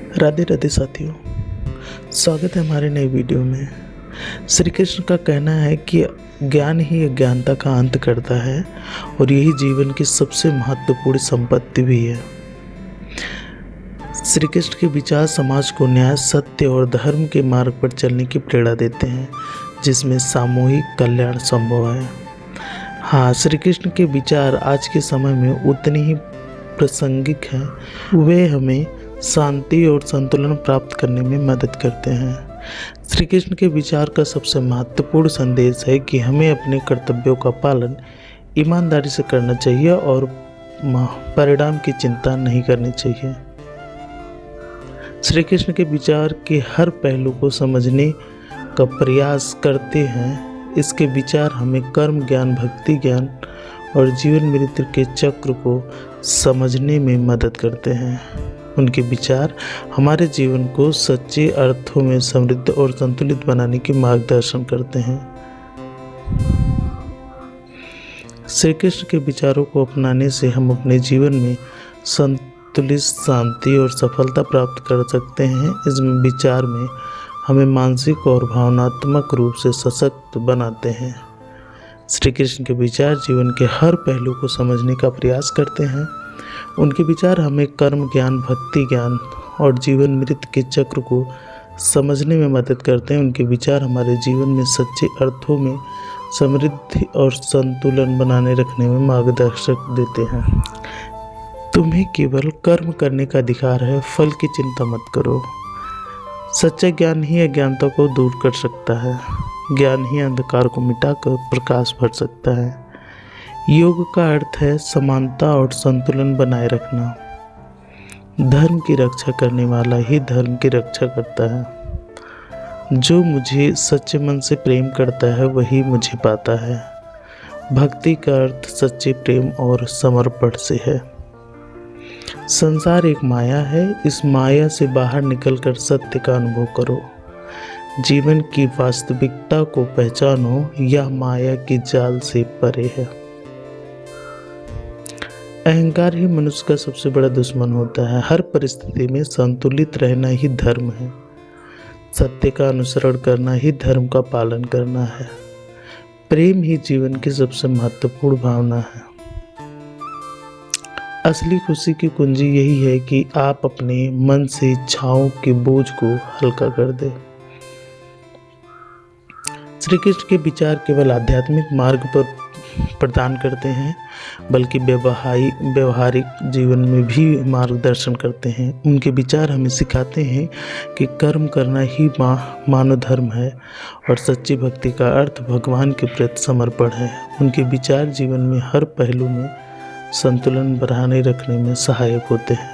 राधे राधे साथियों, स्वागत है हमारे नए वीडियो में। श्री कृष्ण का कहना है कि ज्ञान ही अज्ञानता का अंत करता है और यही जीवन की सबसे महत्वपूर्ण संपत्ति भी है। श्री कृष्ण के विचार समाज को न्याय, सत्य और धर्म के मार्ग पर चलने की प्रेरणा देते हैं, जिसमें सामूहिक कल्याण संभव है। हाँ, श्री कृष्ण के विचार आज के समय में उतनी ही प्रासंगिक हैं। वे हमें शांति और संतुलन प्राप्त करने में मदद करते हैं। श्री कृष्ण के विचार का सबसे महत्वपूर्ण संदेश है कि हमें अपने कर्तव्यों का पालन ईमानदारी से करना चाहिए और परिणाम की चिंता नहीं करनी चाहिए। श्री कृष्ण के विचार के हर पहलू को समझने का प्रयास करते हैं। इसके विचार हमें कर्म ज्ञान, भक्ति ज्ञान और जीवन मृत्यु के चक्र को समझने में मदद करते हैं। उनके विचार हमारे जीवन को सच्चे अर्थों में समृद्ध और संतुलित बनाने की मार्गदर्शन करते हैं। श्री कृष्ण के विचारों को अपनाने से हम अपने जीवन में संतुलित, शांति और सफलता प्राप्त कर सकते हैं। इस विचार में हमें मानसिक और भावनात्मक रूप से सशक्त बनाते हैं। श्री कृष्ण के विचार जीवन के हर पहलू को समझने का प्रयास करते हैं। उनके विचार हमें कर्म ज्ञान, भक्ति ज्ञान और जीवन मृत्यु के चक्र को समझने में मदद करते हैं। उनके विचार हमारे जीवन में सच्चे अर्थों में समृद्धि और संतुलन बनाने रखने में मार्गदर्शक देते हैं। तुम्हें केवल कर्म करने का अधिकार है, फल की चिंता मत करो। सच्चा ज्ञान ही अज्ञानता को दूर कर सकता है। ज्ञान ही अंधकार को मिटाकर प्रकाश भर सकता है। योग का अर्थ है समानता और संतुलन बनाए रखना। धर्म की रक्षा करने वाला ही धर्म की रक्षा करता है। जो मुझे सच्चे मन से प्रेम करता है वही मुझे पाता है। भक्ति का अर्थ सच्चे प्रेम और समर्पण से है। संसार एक माया है, इस माया से बाहर निकलकर सत्य का अनुभव करो। जीवन की वास्तविकता को पहचानो, यह माया के जाल से परे है। अहंकार ही मनुष्य का सबसे बड़ा दुश्मन होता है। हर परिस्थिति में संतुलित रहना ही धर्म है। सत्य का अनुसरण करना ही धर्म का पालन करना है। प्रेम ही जीवन की सबसे महत्वपूर्ण भावना है। असली खुशी की कुंजी यही है कि आप अपने मन से इच्छाओं के बोझ को हल्का कर दें। श्री कृष्ण के विचार केवल आध्यात्मिक मार्ग पर प्रदान करते हैं, बल्कि व्यवहारिक जीवन में भी मार्गदर्शन करते हैं। उनके विचार हमें सिखाते हैं कि कर्म करना ही मानव धर्म है और सच्ची भक्ति का अर्थ भगवान के प्रति समर्पण है। उनके विचार जीवन में हर पहलू में संतुलन बनाए रखने में सहायक होते हैं।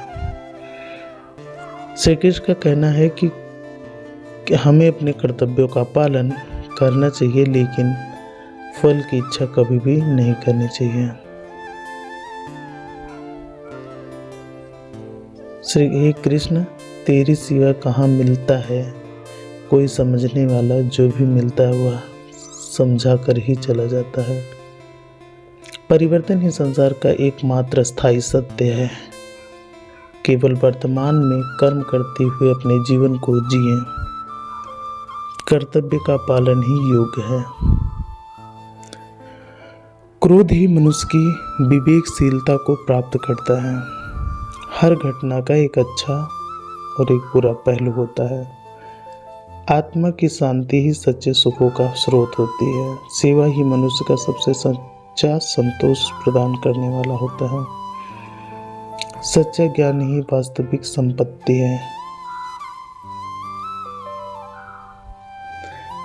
श्री कृष्ण का कहना है कि हमें अपने कर्तव्यों का पालन करना चाहिए, लेकिन फल की इच्छा कभी भी नहीं करनी चाहिए। श्री हे कृष्ण, तेरी सिवा कहाँ मिलता है कोई समझने वाला। जो भी मिलता है वह समझा कर ही चला जाता है। परिवर्तन ही संसार का एकमात्र स्थायी सत्य है। केवल वर्तमान में कर्म करते हुए अपने जीवन को जिए। कर्तव्य का पालन ही योग है। क्रोध ही मनुष्य की विवेकशीलता को प्राप्त करता है। हर घटना का एक अच्छा और एक बुरा पहलू होता है। आत्मा की शांति ही सच्चे सुखों का स्रोत होती है। सेवा ही मनुष्य का सबसे सच्चा संतोष प्रदान करने वाला होता है। सच्चा ज्ञान ही वास्तविक संपत्ति है।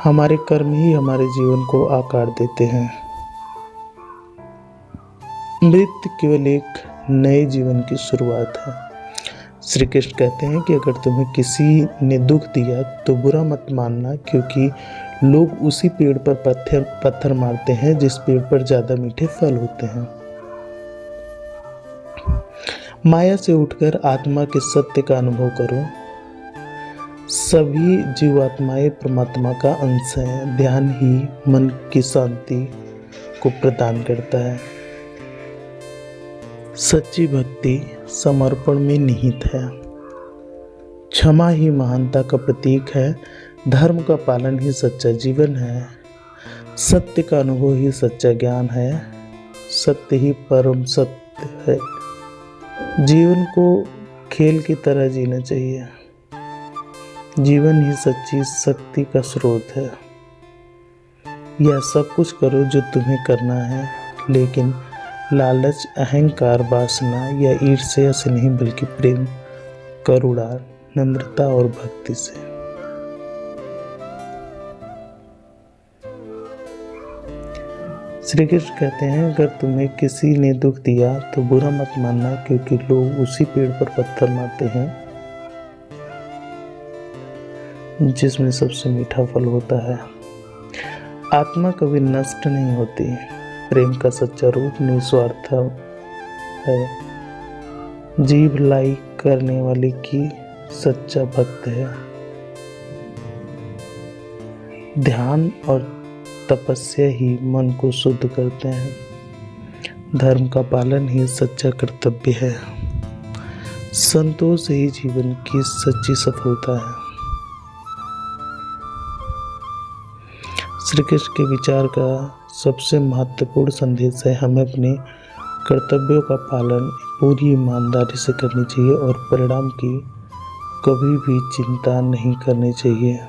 हमारे कर्म ही हमारे जीवन को आकार देते हैं। मृत्यु केवल एक नए जीवन की शुरुआत है। श्री कृष्ण कहते हैं कि अगर तुम्हें किसी ने दुख दिया तो बुरा मत मानना, क्योंकि लोग उसी पेड़ पर पत्थर मारते हैं जिस पेड़ पर ज्यादा मीठे फल होते हैं। माया से उठकर आत्मा के सत्य का अनुभव करो। सभी जीवात्माएं परमात्मा का अंश हैं। ध्यान ही मन की शांति को प्रदान करता है। सच्ची भक्ति समर्पण में निहित है। क्षमा ही महानता का प्रतीक है। धर्म का पालन ही सच्चा जीवन है। सत्य का अनुभव ही सच्चा ज्ञान है। सत्य ही परम सत्य है। जीवन को खेल की तरह जीना चाहिए। जीवन ही सच्ची शक्ति का स्रोत है। यह सब कुछ करो जो तुम्हें करना है, लेकिन लालच, अहंकार, वासना या ईर्ष्या से नहीं, बल्कि प्रेम, करुणा, नम्रता और भक्ति से। श्री कृष्ण कहते हैं, अगर तुम्हें किसी ने दुख दिया तो बुरा मत मानना, क्योंकि लोग उसी पेड़ पर पत्थर मारते हैं जिसमें सबसे मीठा फल होता है। आत्मा कभी नष्ट नहीं होती। प्रेम का सच्चा रूप निस्वार्थ है। जीव लाई करने वाले की सच्चा भक्त है। ध्यान और तपस्या ही मन को शुद्ध करते हैं। धर्म का पालन ही सच्चा कर्तव्य है। संतोष ही जीवन की सच्ची सफलता है। श्री कृष्ण के विचार का सबसे महत्वपूर्ण संदेश है, हमें अपने कर्तव्यों का पालन पूरी ईमानदारी से करनी चाहिए और परिणाम की कभी भी चिंता नहीं करनी चाहिए।